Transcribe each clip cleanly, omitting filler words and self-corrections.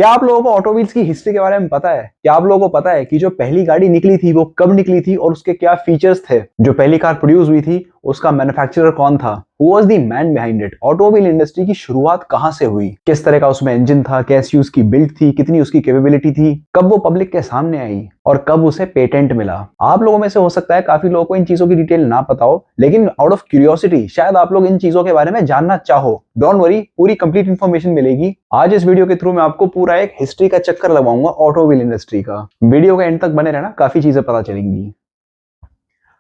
क्या आप लोगों को ऑटोमोबाइल्स की हिस्ट्री के बारे में पता है? क्या आप लोगों को पता है कि जो पहली गाड़ी निकली थी वो कब निकली थी और उसके क्या फीचर्स थे? जो पहली कार प्रोड्यूस हुई थी उसका मैन्युफैक्चरर कौन था? Who was the man behind it? Automobile industry की शुरुआत कहां से हुई? किस तरह का उसमें इंजन था? कैसी उसकी बिल्ड थी? कितनी उसकी कैपेबिलिटी थी? कब वो पब्लिक के सामने आई और कब उसे पेटेंट मिला? आप लोगों में से हो सकता है काफी लोगों को इन चीजों की डिटेल ना पता हो, लेकिन आउट ऑफ क्यूरियोसिटी शायद आप लोग इन चीजों के बारे में जानना चाहो। डोंट वरी, पूरी कंप्लीट इन्फॉर्मेशन मिलेगी। आज इस वीडियो के थ्रू मैं आपको पूरा एक हिस्ट्री का चक्कर लगवाऊंगा ऑटोमोबाइल इंडस्ट्री का। वीडियो के एंड तक बने रहना, काफी चीजें पता चलेंगी।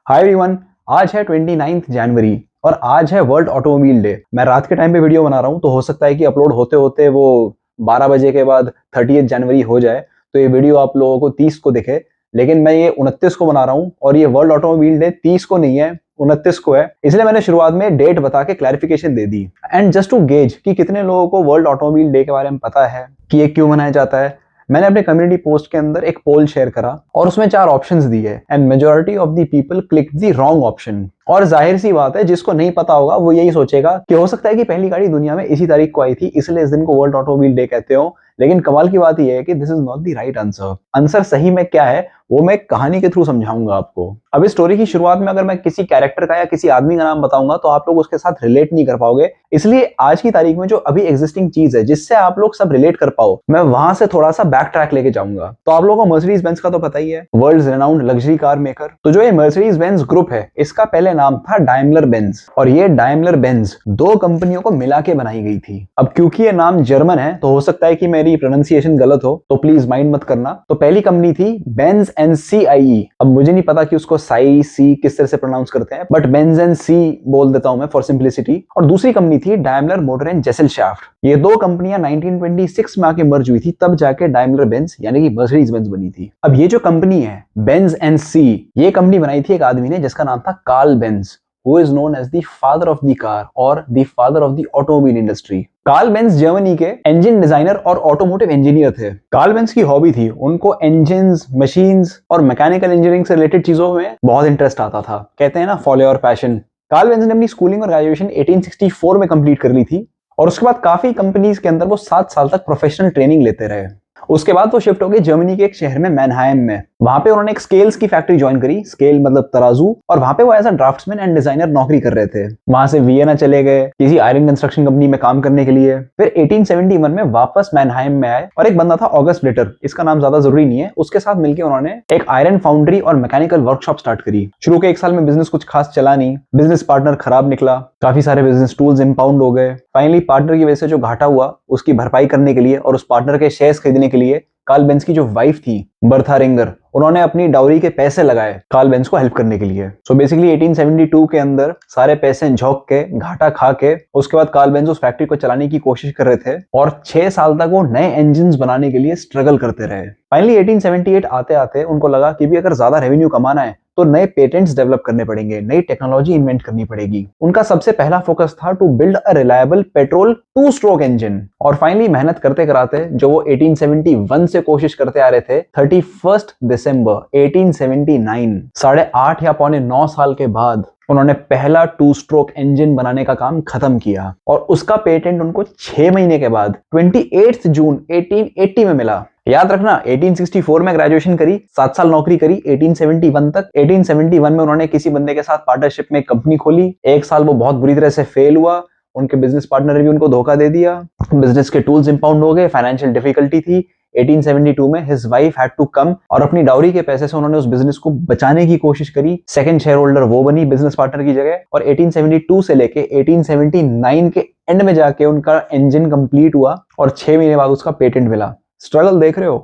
हाय एवरीवन, आज है 29 जनवरी और आज है वर्ल्ड ऑटोमोबाइल डे। मैं रात के टाइम पे वीडियो बना रहा हूँ, तो हो सकता है कि अपलोड होते होते वो 12 बजे के बाद 30 जनवरी हो जाए, तो ये वीडियो आप लोगों को 30 को दिखे। लेकिन मैं ये 29 को बना रहा हूँ और ये वर्ल्ड ऑटोमोबाइल डे 30 को नहीं है, 29 को है। इसलिए मैंने शुरुआत में डेट बता के क्लैरिफिकेशन दे दी। एंड जस्ट टू गेज कि कितने लोगों को वर्ल्ड ऑटोमोबाइल डे के बारे में पता है कि ये क्यों मनाया जाता है, मैंने अपने कम्युनिटी पोस्ट के अंदर एक पोल शेयर करा और उसमें 4 ऑप्शंस दिए and majority of the people click the wrong option. और जाहिर सी बात है, जिसको नहीं पता होगा वो यही सोचेगा कि हो सकता है कि पहली गाड़ी दुनिया में इसी तारीख को आई थी, इसलिए इस दिन को वर्ल्ड ऑटोमोबाइल डे कहते हो। लेकिन कमाल की बात यह है कि this is not the right answer. Answer सही में क्या है वो मैं कहानी के थ्रू समझाऊंगा आपको। अब इस स्टोरी की शुरुआत में अगर मैं किसी कैरेक्टर का या किसी आदमी का नाम बताऊंगा तो आप लोग उसके साथ रिलेट नहीं कर पाओगे। इसलिए आज की तारीख में जो अभी एग्जिस्टिंग चीज है जिससे आप लोग सब रिलेट कर पाओ, मैं वहां से थोड़ा सा बैक ट्रैक लेके जाऊंगा। तो आप लोगों को मर्सिडीज बेंज का तो पता ही है, world renowned luxury car maker. तो जो ये मर्सिडीज बेंज ग्रुप है, इसका पहले नाम था डायमलर बेंज, और ये डायमलर बेंज 2 कंपनियों को मिला के बनाई गई थी। अब क्योंकि ये नाम जर्मन है तो हो सकता है कि मेरी प्रोनाउंसिएशन गलत हो, तो प्लीज माइंड मत करना। तो पहली कंपनी थी बेंज एंड CIE। अब मुझे नहीं पता कि उसको साई सी किस तरह से प्रोनाउंस करते हैं, बट बेंज एंड सी बोल देता हूं मैं फॉर सिंप्लिसिटी। और दूसरी कंपनी थी डायमलर मोटर एंड जेसेलशाफ्ट। ये 2 कंपनियां 1926 में आके मर्ज हुई थी, तब जाके डायमलर बेंज यानी कि मर्सिडीज बेंज बनी थी। अब ये जो कंपनी है बेंज एंड सी, ये कंपनी बनाई थी एक आदमी ने जिसका नाम था Karl Benz, who is known as the father of the car or the father of the automobile industry। Karl Benz Germany के इंजन डिजाइनर और ऑटोमोटिव इंजीनियर थे। कार्ल बेंज की हॉबी थी, उनको इंजन्स, मशीन्स और मैकेनिकल इंजीनियरिंग से related चीजों में बहुत इंटरेस्ट आता था। कहते हैं ना, follow your passion. Karl Benz ने अपनी स्कूलिंग और ग्रेजुएशन 1864 में कंप्लीट कर ली थी और उसके बाद काफी कंपनीज के अंदर वो 7 साल तक प्रोफेशनल ट्रेनिंग लेते रहे। उसके बाद वो शिफ्ट हो गए जर्मनी के एक शहर में मैनहाइम में। वहां पे उन्होंने एक स्केल्स की फैक्ट्री ज्वाइन करी, स्केल मतलब तराजू, और वहां पे वो as a draftsman and designer नौकरी कर रहे थे। वहां से वियना चले गए किसी आयरन कंस्ट्रक्शन कंपनी में काम करने के लिए। फिर 1871 में वापस मैनहाइम में आए और एक बंदा था ऑगस्ट ब्लिटर, इसका नाम ज्यादा जरूरी नहीं है, उसके साथ मिलकर उन्होंने एक आयरन फाउंड्री और मैकेनिकल वर्कशॉप स्टार्ट करी। शुरू के 1 साल में बिजनेस कुछ खास चला नहीं, बिजनेस पार्टनर खराब निकला, काफी सारे बिजनेस टूल्स इंपाउंड हो गए। फाइनली पार्टनर की वजह से जो घाटा हुआ उसकी भरपाई करने के लिए और उस पार्टनर के शेयर्स खरीदने के लिए कार्ल बेंज की जो वाइफ थी बर्था रिंगर, उन्होंने अपनी डाउरी के पैसे लगाए कार्ल बेंज को हेल्प करने के लिए। सो बेसिकली 1872 के अंदर सारे पैसे झोंक के, घाटा खा के, उसके बाद कार्ल बेंज उस फैक्ट्री को चलाने की कोशिश कर रहे थे और 6 साल तक वो नए इंजन्स बनाने के लिए स्ट्रगल करते रहे। फाइनली 1878 आते आते उनको लगा कि भी अगर ज्यादा रेवेन्यू कमाना है तो नए पेटेंट्स डेवलप करने पड़ेंगे, नई टेक्नोलॉजी इन्वेंट करनी पड़ेगी। उनका सबसे पहला फोकस था to build a reliable petrol 2 stroke engine. और फाइनली मेहनत करते कराते जो वो 1871 से कोशिश करते आ रहे थे, 31 दिसंबर 1879, 8.5 या 9.25 साल के बाद उन्होंने पहला 2 स्ट्रोक इंजन बनाने का काम खत्म किया और उसका पेटेंट उनको 6 महीने के बाद 28 जून 1880 में मिला। याद रखना, 1864 में ग्रेजुएशन करी, 7 साल नौकरी करी 1871 तक। 1871 में उन्होंने किसी बंदे के साथ पार्टनरशिप में कंपनी खोली। 1 साल वो बहुत बुरी तरह से फेल हुआ, उनके बिजनेस पार्टनर ने भी उनको धोखा दे दिया, बिजनेस के टूल्स इंपाउंड हो गए, फाइनेंशियल डिफिकल्टी थी। 1872 में his wife had to come और अपनी डाउरी के पैसे से उन्होंने उस बिजनेस को बचाने की कोशिश करी। सेकंड शेयर होल्डर वो बनी बिजनेस पार्टनर की जगह, और 1872 से लेके 1879 के एंड में जाके उनका इंजन कंप्लीट हुआ और 6 महीने बाद उसका पेटेंट मिला। स्ट्रगल देख रहे हो?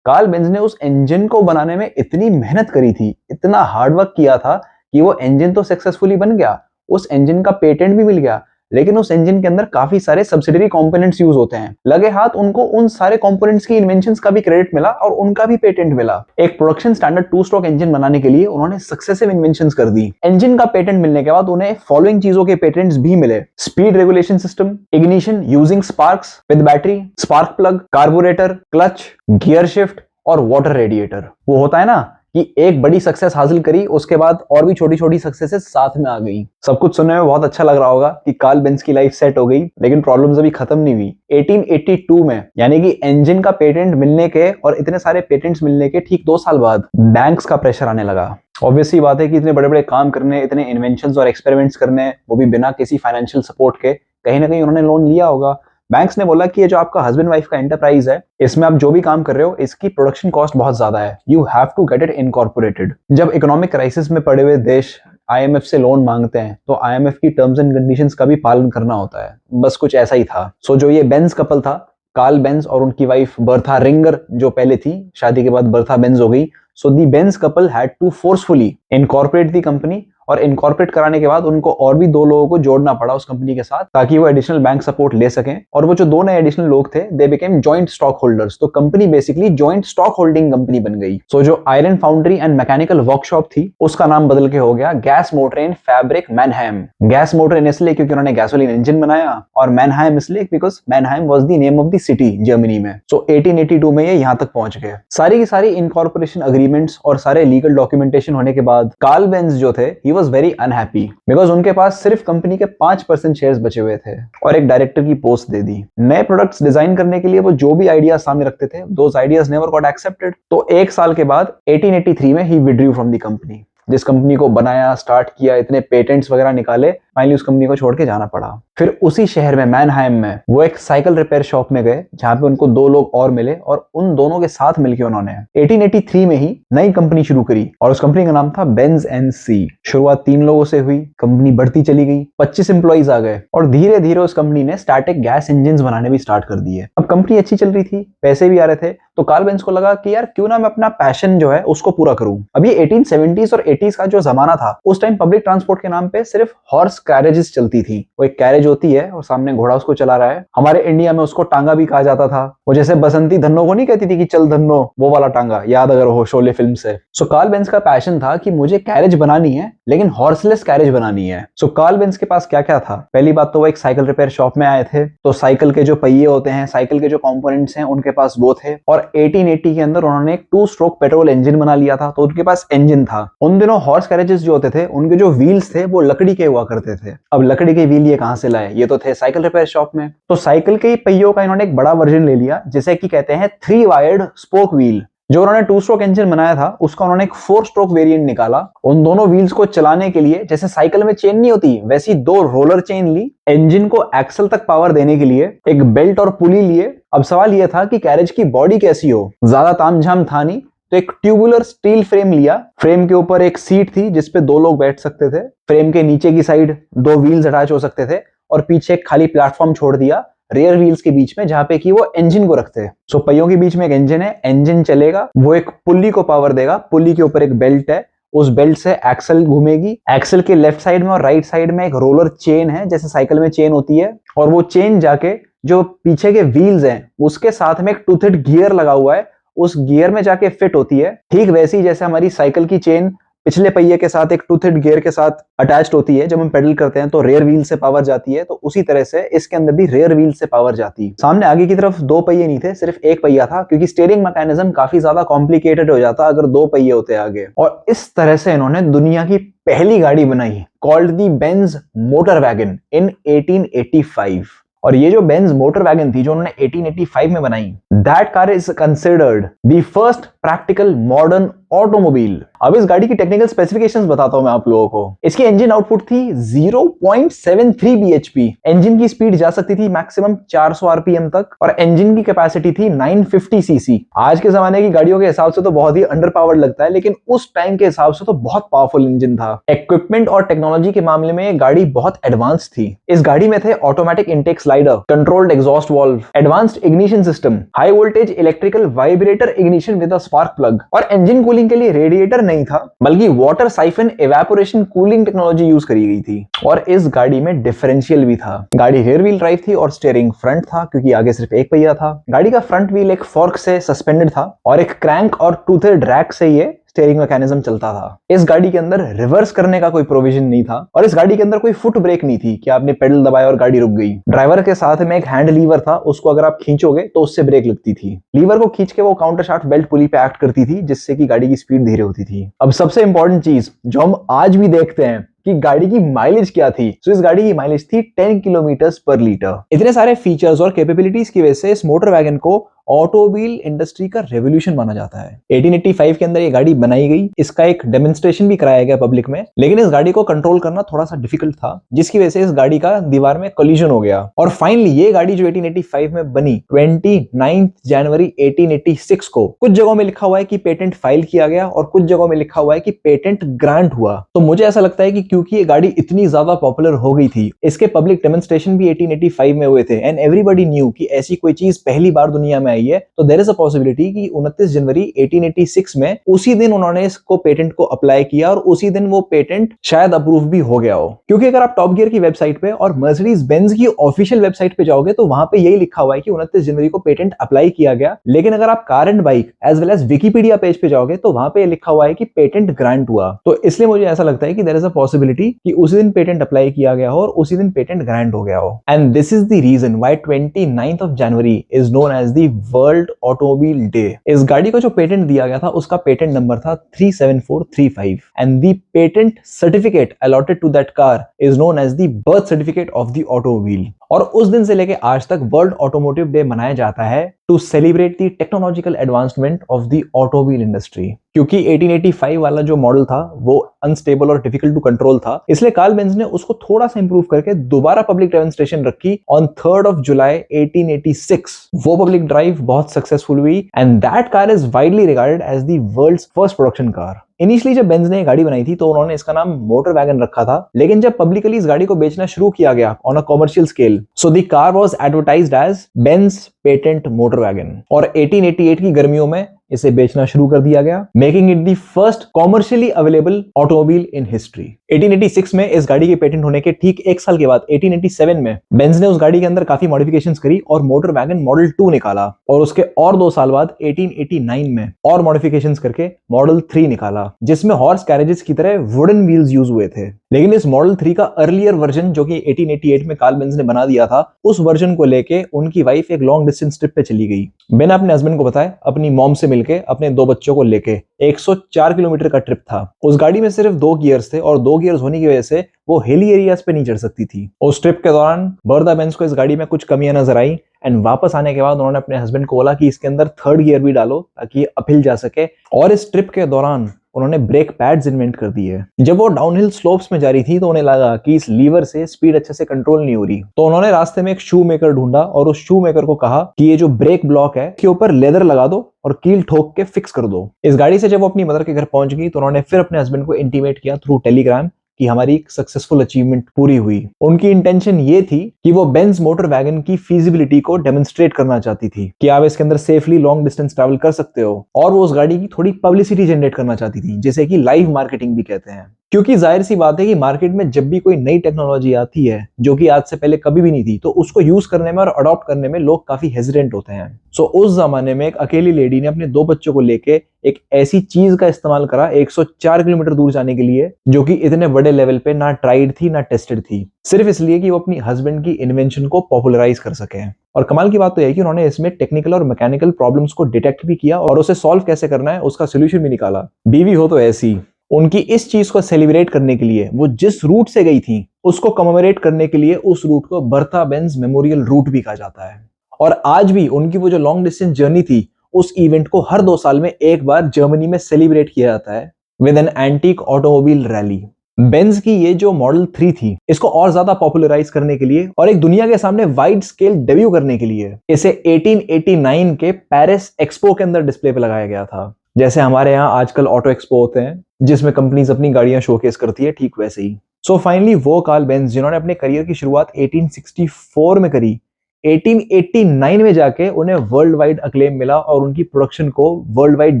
कार्ल बेंज ने उस इंजन को बनाने में इतनी मेहनत करी थी, इतना हार्डवर्क किया था कि वो इंजन तो सक्सेसफुली बन गया, उस इंजन का पेटेंट भी मिल गया, लेकिन उस इंजन के अंदर काफी सारे सब्सिडरी कंपोनेंट्स यूज होते हैं। लगे हाथ उनको उन सारे कंपोनेंट्स की इन्वेंशंस का भी क्रेडिट मिला और उनका भी पेटेंट मिला। एक प्रोडक्शन स्टैंडर्ड 2 स्ट्रोक इंजन बनाने के लिए उन्होंने सक्सेसिव इन्वेंशंस कर दी। इंजन का पेटेंट मिलने के बाद उन्हें फॉलोइंग चीजों के पेटेंट्स भी मिले: speed regulation system, ignition using sparks with battery, spark plug, carburettor, clutch, gear shift और वाटर रेडिएटर। वो होता है ना कि एक बड़ी सक्सेस हासिल करी, उसके बाद और भी छोटी छोटी सक्सेसेस साथ में आ गई। सब कुछ सुनने में बहुत अच्छा लग रहा होगा कि कार्ल बेंज की लाइफ सेट हो गई, लेकिन प्रॉब्लम्स अभी खत्म नहीं हुई। 1882 में, यानी कि इंजन का पेटेंट मिलने के और इतने सारे पेटेंट्स मिलने के ठीक 2 साल बाद बैंक्स का प्रेशर आने लगा। ऑब्वियसली बात है कि इतने बड़े बड़े काम करने, इतने इन्वेंशंस और एक्सपेरिमेंट्स करने, वो भी बिना किसी फाइनेंशियल सपोर्ट के, कहीं ना कहीं उन्होंने लोन लिया होगा। बैंक्स ने बोला कि ये जो आपका हस्बैंड वाइफ का एंटरप्राइज है, इसमें आप जो भी काम कर रहे हो, इसकी प्रोडक्शन कॉस्ट बहुत ज्यादा है, you have to get it incorporated. जब इकोनॉमिक क्राइसिस में पड़े हुए देश आईएमएफ से लोन मांगते हैं, तो आईएमएफ की टर्म्स एंड कंडीशंस का भी पालन करना होता है। बस कुछ ऐसा ही था। सो जो ये बेंज कपल था, कार्ल बेंज और उनकी वाइफ बर्था रिंगर, जो पहले थी, शादी के बाद बर्था बेंज हो गई। So the Benz couple had to forcefully incorporate the company, और इनकॉर्पोरेट कराने के बाद उनको और भी 2 लोगों को जोड़ना पड़ा उस कंपनी के साथ, ताकि वो एडिशनल बैंक सपोर्ट ले सकें। और वो जो 2 नए एडिशनल लोग थे, they became joint stock holders. तो company basically joint stock holding company बन गई। सो जो iron foundry and mechanical workshop थी, उसका नाम बदल के हो गया gas motor and fabric Mannheim. Gas motor इसलिए क्योंकि उन्होंने गैसोलीन इंजन बनाया, और मैनहाइम इसलिए because Mannheim was the name of the city Germany में। सो 1882 में ये यहां तक पहुंच गए। सारी की सारी इनकॉर्पोरेशन अग्रीमेंट्स और सारे लीगल डॉक्यूमेंटेशन होने के बाद कार्ल बेंज जो थे, he was very unhappy, because उनके पास सिर्फ कंपनी के 5% शेयर्स बचे हुए थे और एक डायरेक्टर की पोस्ट दे दी। नए प्रोडक्ट्स डिजाइन करने के लिए वो जो भी आइडियाज सामने रखते थे, those ideas never got accepted. तो 1 साल के बाद 1883 में ही विड्रू फ्रॉम द कंपनी। जिस कंपनी को बनाया, स्टार्ट किया, इतने पेटेंट्स वगैरह निकाले, फाइनली उस कंपनी को छोड़ के जाना पड़ा। फिर उसी शहर में मैनहाइम में वो एक साइकिल रिपेयर शॉप में गए, जहां पे उनको 2 लोग और मिले, और उन दोनों के साथ मिलकर उन्होंने 1883 में ही नई कंपनी शुरू करी, और उस कंपनी का नाम था बेंज एंड सी। शुरुआत 3 लोगों से हुई, कंपनी बढ़ती चली गई, 25 एम्प्लॉइज आ गए, और धीरे धीरे उस कंपनी ने स्टैटिक गैस इंजन बनाने भी स्टार्ट कर दिए। अब कंपनी अच्छी चल रही थी, पैसे भी आ रहे थे, तो कार्ल बेंज को लगा कि यार क्यों ना मैं अपना पैशन जो है उसको पूरा करूं। अब ये 1870s और 80s का जो जमाना था, उस टाइम पब्लिक ट्रांसपोर्ट के नाम पे सिर्फ हॉर्स कैरेजेस चलती थी। वो एक कैरेज होती है और सामने घोड़ा उसको चला रहा है। हमारे इंडिया में उसको टांगा भी कहा जाता था। वो जैसे बसंती धन्नो को नहीं कहती थी कि चल धन्नो, वो वाला टांगा, याद अगर हो शोले फिल्म से। सो कार्ल बेंज का पैशन था कि मुझे कैरेज बनानी है, लेकिन हॉर्सलेस कैरेज बनानी है। सो कार्ल बेंज के पास क्या क्या था? पहली बात तो वो एक साइकिल रिपेयर शॉप में आए थे, तो साइकिल के जो पहिए होते हैं, साइकिल के जो कंपोनेंट्स हैं, उनके पास वो थे। और 1880 के अंदर उन्होंने एक 2 स्ट्रोक पेट्रोल इंजन बना लिया था, तो उनके पास इंजन था। उन दिनों हॉर्स कैरेजेस जो होते थे, उनके जो व्हील्स थे वो लकड़ी के हुआ करते थे। अब लकड़ी के व्हील ये कहां से लाए? ये तो थे साइकिल रिपेयर शॉप में। तो साइकिल के पहियों का इन्होंने एक बड़ा वर्जन ले लिया, जिसे कि कहते हैं 3 वायर्ड स्पोक व्हील। जो उन्होंने 2 स्ट्रोक इंजन बनाया था, उसका उन्होंने एक 4 स्ट्रोक वेरिएंट निकाला। उन दोनों व्हील्स को चलाने के लिए, जैसे साइकिल में चेन नहीं होती, वैसी 2 रोलर चेन ली। इंजन को एक्सल तक पावर देने के लिए एक बेल्ट और पुली लिए। अब सवाल यह था कि कैरेज की बॉडी कैसी हो। ज्यादा तामझाम था नहीं, तो एक ट्यूबुलर स्टील फ्रेम लिया। फ्रेम के ऊपर एक सीट थी जिसपे 2 लोग बैठ सकते थे। फ्रेम के नीचे की साइड 2 व्हील्स अटैच हो सकते थे, और पीछे एक खाली प्लेटफॉर्म छोड़ दिया रियर व्हील्स के बीच में, जहां पे कि वो इंजन को रखते हैं। सो पहियों के बीच में एक इंजन है, इंजन चलेगा, वो एक पुल्ली को पावर देगा। पुल्ली के ऊपर एक बेल्ट है, उस बेल्ट से एक्सल घूमेगी। एक्सल के लेफ्ट साइड में और राइट साइड में एक रोलर चेन है, जैसे साइकिल में चेन होती है, और वो चेन जाके जो पीछे के व्हील्स हैं उसके साथ में एक टूथेड गियर लगा हुआ है, उस गियर में जाके फिट होती है। ठीक वैसी जैसे हमारी साइकिल की चेन पिछले पहिए के साथ एक टूथेड गियर के साथ अटैच्ड होती है, जब हम पेडल करते हैं तो रेयर व्हील से पावर जाती है, तो उसी तरह से इसके अंदर भी रेयर व्हील से पावर जाती है। सामने आगे की तरफ 2 पहिए नहीं थे, सिर्फ एक पहिया था, क्योंकि स्टीयरिंग मैकेनिज्म काफी ज्यादा कॉम्प्लिकेटेड हो जाता अगर 2 पहिए होते आगे। और इस तरह से इन्होंने दुनिया की पहली गाड़ी बनाई, called the Benz motor wagon, in 1885। और ये जो बेंज मोटर वैगन थी, जो उन्होंने 1885 में बनाई, that car is considered the first practical modern automobile. अब इस गाड़ी की टेक्निकल स्पेसिफिकेशंस बताता हूं मैं आप लोगों को। इसकी इंजन आउटपुट थी 0.73 bhp। इंजन की स्पीड जा सकती थी मैक्सिमम 400 आरपीएम तक, और इंजन की कैपेसिटी थी 950 सीसी। आज के जमाने की गाड़ियों के हिसाब से तो बहुत ही अंडर पावर्ड लगता है, लेकिन उस टाइम के हिसाब से तो बहुत पावरफुल इंजन था। इक्विपमेंट और टेक्नोलॉजी के मामले में ये गाड़ी बहुत एडवांस थी। इस गाड़ी में थे automatic intake slider, controlled exhaust valve, advanced ignition system, high voltage electrical vibrator ignition with a spark plug, और इंजन कूलिंग के लिए रेडिएटर नहीं था, बल्कि water siphon evaporation cooling technology use करी गई थी। और इस गाड़ी में डिफरेंशियल भी था। गाड़ी रियर व्हील ड्राइव थी और स्टीयरिंग फ्रंट था, क्योंकि आगे सिर्फ एक पहिया था। गाड़ी का फ्रंट व्हील एक फोर्क से सस्पेंडेड था, और एक क्रैंक और टूथेड रैक से ये स्टीयरिंग मैकेनिज्म चलता था। इस गाड़ी के अंदर रिवर्स करने का कोई प्रोविजन नहीं था और इस गाड़ी के अंदर कोई फुट ब्रेक नहीं थी कि आपने पेडल दबाया और गाड़ी रुक गई। ड्राइवर के साथ में एक हैंड लीवर था, उसको अगर आप खींचोगे तो उससे ब्रेक लगती थी। लीवर को खींच के वो काउंटर शाफ्ट बेल्ट पुली पे एक्ट करती थी, जिससे कि गाड़ी की स्पीड धीरे होती थी। अब सबसे इंपॉर्टेंट चीज जो हम आज भी देखते हैं कि गाड़ी की माइलेज क्या थी। तो इस गाड़ी की माइलेज थी 10 किलोमीटर पर लीटर। इतने सारे फीचर्स और कैपेबिलिटीज की वजह से इस मोटर वैगन को ऑटोमोबाइल इंडस्ट्री का रेवोल्यूशन माना जाता है। 1885 के अंदर ये गाड़ी बनाई गई, इसका एक डेमोन्स्ट्रेशन भी कराया गया पब्लिक में, लेकिन इस गाड़ी को कंट्रोल करना थोड़ा सा डिफिकल्ट था, जिसकी वजह से इस गाड़ी का दीवार में कोलिजन हो गया। और फाइनली ये गाड़ी जो 1885 में बनी, 29 जनवरी 1886 को कुछ जगहों में लिखा हुआ है कि पेटेंट फाइल किया गया और कुछ जगहों में लिखा हुआ है कि पेटेंट ग्रांट हुआ। तो मुझे ऐसा लगता है कि क्योंकि ये गाड़ी इतनी ज्यादा पॉपुलर हो गई थी, इसके पब्लिक डेमोन्स्ट्रेशन भी 1885 में हुए थे एंड एवरीबॉडी न्यू कि ऐसी कोई चीज पहली बार दुनिया में आई है। तो देयर इज अ पॉसिबिलिटी कि 29 जनवरी 1886 में उसी दिन उन्होंने इसको पेटेंट को अप्लाई किया और उसी दिन वो पेटेंट शायद अप्रूव भी हो गया हो। क्योंकि अगर आप टॉप गियर की वेबसाइट पे और मर्सिडीज बेंज की ऑफिशियल वेबसाइट पे जाओगे तो वहां पे यही लिखा हुआ है कि 29 जनवरी को पेटेंट अप्लाई किया गया, लेकिन अगर आप car and bike as well as Wikipedia page पे जाओगे तो वहां पे लिखा हुआ है कि पेटेंट ग्रांट हुआ। तो इसलिए मुझे ऐसा लगता है कि देयर इज अ पॉसिबिलिटी कि उसी दिन पेटेंट अप्लाई किया गया हो और उसी दिन पेटेंट ग्रांट हो गया हो। And this is the reason why 29th of January is known as the world automobile day. इस गाड़ी को जो पेटेंट दिया गया था उसका पेटेंट नंबर था 37435 and the patent certificate allotted to that car is known as the birth certificate of the automobile. और उस दिन से लेके आज तक वर्ल्ड ऑटोमोटिव डे मनाया जाता है to celebrate the technological advancement of the automobile industry. क्योंकि 1885 वाला जो मॉडल था वो अनस्टेबल और डिफिकल्ट टू कंट्रोल था, इसलिए कार्ल बेंज ने उसको थोड़ा सा इंप्रूव करके दोबारा पब्लिक डेमोन्स्ट्रेशन रखी ऑन 3rd of July 1886। वो पब्लिक ड्राइव बहुत सक्सेसफुल हुई and that car is widely regarded as the world's first production car. Initially जब बेंज ने गाड़ी बनाई थी तो उन्होंने इसका नाम मोटर वैगन रखा था, लेकिन जब पब्लिकली इस गाड़ी को बेचना शुरू किया गया on a commercial scale, so the car was advertised as Benz patent motor wagon. और 1888 की गर्मियों में इसे बेचना शुरू कर दिया गया, making it the first commercially available automobile in history. 1886 में इस गाड़ी के पेटेंट होने के ठीक एक साल के बाद 1887 में बेंज ने उस गाड़ी के अंदर काफी मॉडिफिकेशंस करी और मोटर वैगन मॉडल 2 निकाला, और उसके और 2 साल बाद 1889 में और मॉडिफिकेशंस करके मॉडल 3 निकाला, जिसमें हॉर्स कैरेजेस की तरह वुडन व्हील्स यूज हुए थे। लेकिन इस मॉडल 3 का अर्लियर वर्जन जो कि 1888 में कार्ल बेंज ने बना दिया था, उस वर्जन को लेके उनकी वाइफ एक लॉन्ग डिस्टेंस ट्रिप पे चली गई। बेन अपने हस्बैंड को बताया अपनी मॉम से मिलके अपने 2 बच्चों को लेके 104 किलोमीटर का ट्रिप था। उस गाड़ी में सिर्फ 2 गियर्स थे और 2 गियर्स होने की वजह से वो हिली एरियाज पे नहीं चढ़ सकती थी। उस ट्रिप के दौरान बर्दा बेंज को इस गाड़ी में कुछ कमियां नजर आई एंड वापस आने के बाद उन्होंने अपने हस्बैंड को बोला कि इसके अंदर 3rd गियर भी डालो ताकि ये अपहिल जा सके। और इस ट्रिप के दौरान उन्होंने ब्रेक पैड्स इन्वेंट कर दिए। जब वो डाउनहिल स्लोप्स में जा रही थी तो उन्हें लगा कि इस लीवर से स्पीड अच्छे से कंट्रोल नहीं हो रही, तो उन्होंने रास्ते में एक शू मेकर ढूंढा और उस शू मेकर को कहा कि ये जो ब्रेक ब्लॉक है इसके ऊपर लेदर लगा दो और कील ठोक के फिक्स कर दो। इस गाड़ी से जब वो अपनी मदर के घर पहुंच गई तो उन्होंने फिर अपने हस्बैंड को इंटीमेट किया थ्रू टेलीग्राम कि हमारी सक्सेसफुल अचीवमेंट पूरी हुई। उनकी इंटेंशन ये थी कि वो बेंज मोटर वैगन की फीजिबिलिटी को डेमोन्स्ट्रेट करना चाहती थी कि आप इसके अंदर सेफली लॉन्ग डिस्टेंस ट्रैवल कर सकते हो, और वो उस गाड़ी की थोड़ी पब्लिसिटी जनरेट करना चाहती थी, जैसे कि लाइव मार्केटिंग भी कहते हैं। क्योंकि जाहिर सी बात है कि मार्केट में जब भी कोई नई टेक्नोलॉजी आती है जो कि आज से पहले कभी भी नहीं थी, तो उसको यूज करने में और अडॉप्ट करने में लोग काफी हेजिटेंट होते हैं। सो उस जमाने में एक अकेली लेडी ने अपने 2 बच्चों को लेके एक ऐसी चीज का इस्तेमाल करा 104 किलोमीटर दूर जाने के लिए, जो कि इतने बड़े लेवल पे ना ट्राइड थी ना टेस्टेड थी, सिर्फ इसलिए कि वो अपनी हस्बैंड की इन्वेंशन को पॉपुलराइज कर सके। और कमाल की बात तो यह है कि उन्होंने इसमें टेक्निकल और मैकेनिकल प्रॉब्लम्स को डिटेक्ट भी किया और उसे सॉल्व कैसे करना है उसका सोल्यूशन भी निकाला। बीवी हो तो ऐसी। उनकी इस चीज को सेलिब्रेट करने के लिए वो जिस रूट से गई थी उसको कमेमोरेट करने के लिए उस रूट को बर्था बेंज मेमोरियल रूट भी कहा जाता है। और आज भी उनकी वो जो लॉन्ग डिस्टेंस जर्नी थी, उस इवेंट को हर 2 साल में एक बार जर्मनी में सेलिब्रेट किया जाता है with an antique automobile rally. Benz की ये जो मॉडल 3 थी, इसको और ज्यादा पॉपुलराइज करने के लिए और एक दुनिया के सामने वाइड स्केल डेब्यू करने के लिए इसे 1889 के पेरिस एक्सपो के अंदर डिस्प्ले पे लगाया गया था। जैसे हमारे यहाँ आजकल ऑटो एक्सपो होते हैं जिसमें कंपनीज अपनी गाड़ियां शोकेस करती है, ठीक वैसे ही। सो फाइनली वो कार्ल बेंज जिन्होंने अपने करियर की शुरुआत 1864 में करी, 1889 में जाके उन्हें वर्ल्ड वाइड अक्लेम मिला और उनकी प्रोडक्शन को वर्ल्ड वाइड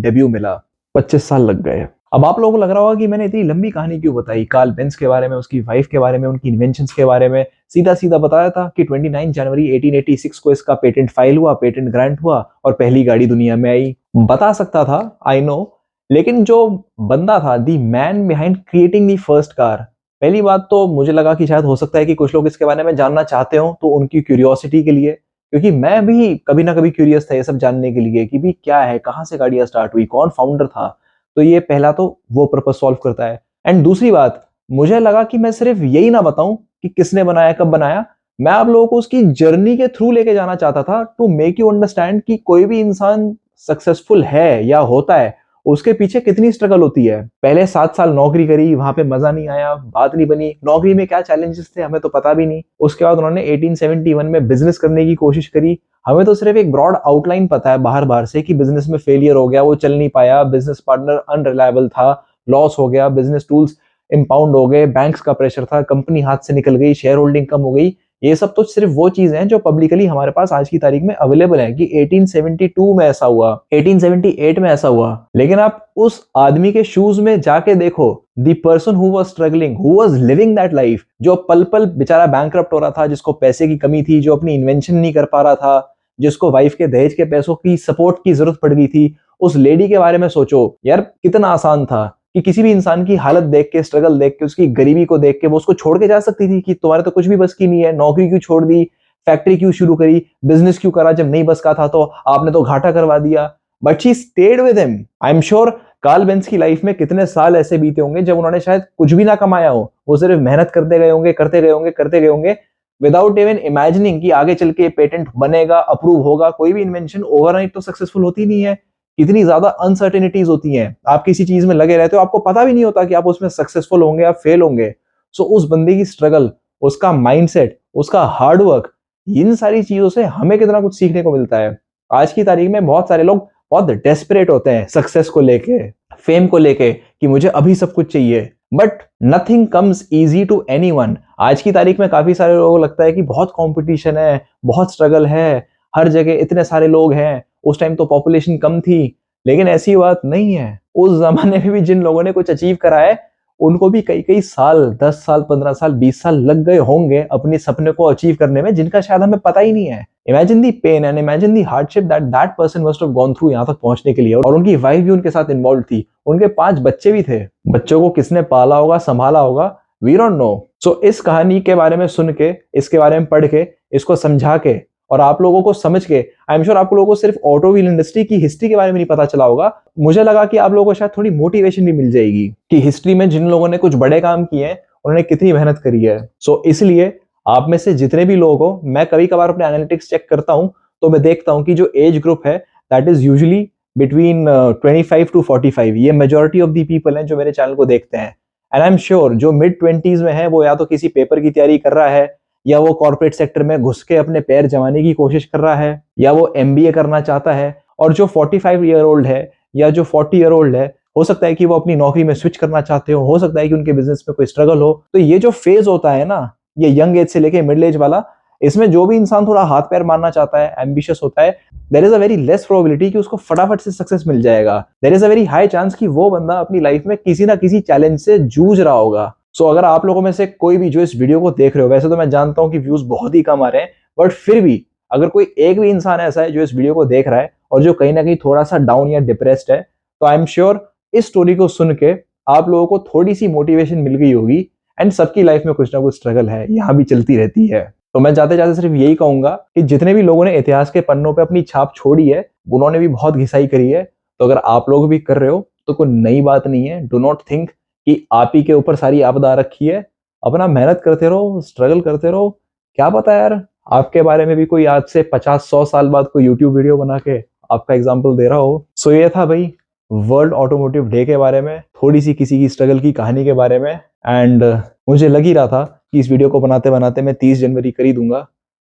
डेब्यू मिला। 25 साल लग गए। अब आप लोगों को लग रहा होगा कि मैंने इतनी लंबी कहानी क्यों बताई, कार्ल बेंज के बारे में, उसकी वाइफ के बारे में, उनकी इन्वेंशंस के बारे में। सीधा सीधा बताया था कि 29 जनवरी 1886 को इसका पेटेंट फाइल हुआ, पेटेंट ग्रांट हुआ और पहली गाड़ी दुनिया में आई। बता सकता था, आई नो, लेकिन जो बंदा था the man behind creating the first car, पहली बात तो मुझे लगा कि शायद हो सकता है कि कुछ लोग इसके बारे में जानना चाहते हो तो उनकी क्यूरियोसिटी के लिए, क्योंकि मैं भी कभी ना कभी क्यूरियस था ये सब जानने के लिए कि भी क्या है, कहाँ से गाड़ियां स्टार्ट हुई, कौन फाउंडर था। तो ये पहला तो वो पर्पज सॉल्व करता है। एंड दूसरी बात, मुझे लगा कि मैं सिर्फ यही ना बताऊं कि किसने बनाया, कब बनाया, मैं आप लोगों को उसकी जर्नी के थ्रू लेके जाना चाहता था टू मेक यू अंडरस्टैंड कि कोई भी इंसान सक्सेसफुल है या होता है, उसके पीछे कितनी स्ट्रगल होती है। पहले 7 साल नौकरी करी, वहां पे मजा नहीं आया, बात नहीं बनी, नौकरी में क्या चैलेंजेस थे हमें तो पता भी नहीं। उसके बाद उन्होंने 1871 में बिजनेस करने की कोशिश करी। हमें तो सिर्फ एक ब्रॉड आउटलाइन पता है बाहर बाहर से कि बिजनेस में फेलियर हो गया, वो चल नहीं पाया, बिजनेस पार्टनर अनरिलायबल था, लॉस हो गया, बिजनेस टूल्स इंपाउंड हो गए, बैंक्स का प्रेशर था, कंपनी हाथ से निकल गई, शेयर होल्डिंग कम हो गई। ये सब तो सिर्फ वो चीजें हैं जो पब्लिकली हमारे पास आज की तारीख में अवेलेबल है कि 1872 में ऐसा हुआ, 1878 में ऐसा हुआ। लेकिन आप उस आदमी के शूज में जाके देखो, the person who was struggling, who was living that life, जो पल पल बेचारा बैंकरप्ट हो रहा था, जिसको पैसे की कमी थी, जो अपनी इन्वेंशन नहीं कर पा रहा था, जिसको वाइफ के दहेज के पैसों की सपोर्ट की जरूरत पड़ गई थी, उस लेडी के बारे में सोचो यार, कितना आसान था कि किसी भी इंसान की हालत देख के, स्ट्रगल देख के, उसकी गरीबी को देख के वो उसको छोड़ के जा सकती थी कि तुम्हारे तो कुछ भी बस की नहीं है, नौकरी क्यों छोड़ दी, फैक्ट्री क्यों शुरू करी, बिजनेस क्यों करा, जब नहीं बस का था तो आपने तो घाटा करवा दिया। But she stayed with him. I am sure Karl Benz की लाइफ में कितने साल ऐसे बीते होंगे जब उन्होंने शायद कुछ भी ना कमाया हो, वो सिर्फ मेहनत करते गए होंगे, करते गए होंगे, करते गए होंगे, विदाउट इवन इमेजिनिंग कि आगे चल के पेटेंट बनेगा, अप्रूव होगा। कोई भी इन्वेंशन ओवरनाइट तो सक्सेसफुल होती नहीं है, इतनी ज्यादा अनसर्टेनिटीज होती हैं। आप किसी चीज में लगे रहते हो, आपको पता भी नहीं होता कि आप उसमें सक्सेसफुल होंगे या फेल होंगे। सो उस बंदे की स्ट्रगल, उसका माइंडसेट, उसका हार्डवर्क, इन सारी चीजों से हमें कितना कुछ सीखने को मिलता है। आज की तारीख में बहुत सारे लोग बहुत डेस्परेट होते हैं सक्सेस को लेके, फेम को लेके, कि मुझे अभी सब कुछ चाहिए। But nothing comes easy to anyone. आज की तारीख में काफी सारे लोगों को लगता है कि बहुत कंपटीशन है, बहुत स्ट्रगल है, हर जगह इतने सारे लोग हैं। उस टाइम तो पॉपुलेशन कम थी, लेकिन ऐसी बात नहीं है। उस जमाने में भी जिन लोगों ने कुछ अचीव करा है, उनको भी कई कई साल, 10 साल, 15 साल, 20 साल लग गए होंगे अपने सपने को अचीव करने में, जिनका शायद हमें पता ही नहीं है। Imagine the pain and imagine the hardship that that person must have gone through यहाँ तक पहुंचने के लिए। और उनकी वाइफ भी उनके साथ इन्वॉल्व थी, उनके 5 बच्चे भी थे। बच्चों को किसने पाला होगा, संभाला होगा, वी डोंट नो। सो इस कहानी के बारे में सुन के, इसके बारे में पढ़ के, इसको समझा के, और आप लोगों को समझ के, आई एम श्योर आप लोगों को सिर्फ ऑटोमोबाइल इंडस्ट्री की हिस्ट्री के बारे में नहीं पता चला होगा, मुझे लगा कि आप लोगों को शायद थोड़ी मोटिवेशन भी मिल जाएगी कि हिस्ट्री में जिन लोगों ने कुछ बड़े काम किए हैं, उन्होंने कितनी मेहनत करी है। सो इसलिए आप में से जितने भी लोग हो, मैं कभी कभार अपने एनालिटिक्स चेक करता हूं, तो मैं देखता हूं कि जो एज ग्रुप है that is usually between 25 to 45, ये मेजोरिटी ऑफ दी पीपल हैं जो मेरे चैनल को देखते हैं। एंड आई एम श्योर जो मिड 20s में है, वो या तो किसी पेपर की तैयारी कर रहा है, या वो कॉर्पोरेट सेक्टर में घुस के अपने पैर जमाने की कोशिश कर रहा है, या वो एमबीए करना चाहता है। और जो 45 ईयर ओल्ड है या जो 40 ईयर ओल्ड है, हो सकता है कि वो अपनी नौकरी में स्विच करना चाहते हो सकता है कि उनके बिजनेस में कोई स्ट्रगल हो। तो ये जो फेज होता है ना, ये यंग एज से लेके मिडिल एज वाला, इसमें जो भी इंसान थोड़ा हाथ पैर मारना चाहता है, एम्बिशियस होता है, there is a very less probability कि उसको फटाफट से सक्सेस मिल जाएगा। There is a very high chance कि वो बंदा अपनी लाइफ में किसी ना किसी चैलेंज से जूझ रहा होगा। सो अगर आप लोगों में से कोई भी जो इस वीडियो को देख रहे हो, वैसे तो मैं जानता हूं कि व्यूज बहुत ही कम आ रहे हैं, बट फिर भी अगर कोई एक भी इंसान ऐसा है जो इस वीडियो को देख रहा है और जो कहीं ना कहीं थोड़ा सा डाउन या डिप्रेस्ड है, तो आई एम श्योर इस स्टोरी को सुन के आप लोगों को थोड़ी सी मोटिवेशन मिल गई होगी। एंड सबकी लाइफ में कुछ ना कुछ स्ट्रगल है, यहाँ भी चलती रहती है। तो मैं जाते जाते सिर्फ यही कहूंगा कि जितने भी लोगों ने इतिहास के पन्नों पे अपनी छाप छोड़ी है, उन्होंने भी बहुत घिसाई करी है। तो अगर आप लोग भी कर रहे हो तो कोई नई बात नहीं है। डू नॉट थिंक कि आप ही के ऊपर सारी आपदा रखी है। अपना मेहनत करते रहो, स्ट्रगल करते रहो। क्या पता यार, आपके बारे में भी कोई आज से 50-100 साल बाद कोई यूट्यूब वीडियो बना के आपका एग्जाम्पल दे रहा हो। सो ये था भाई वर्ल्ड ऑटोमोटिव डे के बारे में, थोड़ी सी किसी की स्ट्रगल की कहानी के बारे में। एंड मुझे लग ही रहा था कि इस वीडियो को बनाते बनाते मैं 30 जनवरी कर ही दूंगा,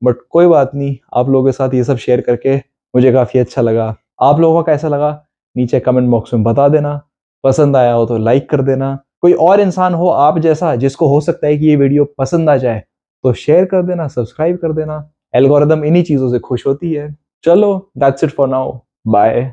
बट कोई बात नहीं, आप लोगों के साथ ये सब शेयर करके मुझे काफी अच्छा लगा। आप लोगों का कैसा लगा नीचे कमेंट बॉक्स में बता देना। पसंद आया हो तो लाइक कर देना। कोई और इंसान हो आप जैसा जिसको हो सकता है कि ये वीडियो पसंद आ जाए, तो शेयर कर देना, सब्सक्राइब कर देना। एल्गोरिदम इन्हीं चीजों से खुश होती है। चलो that's it for now, bye.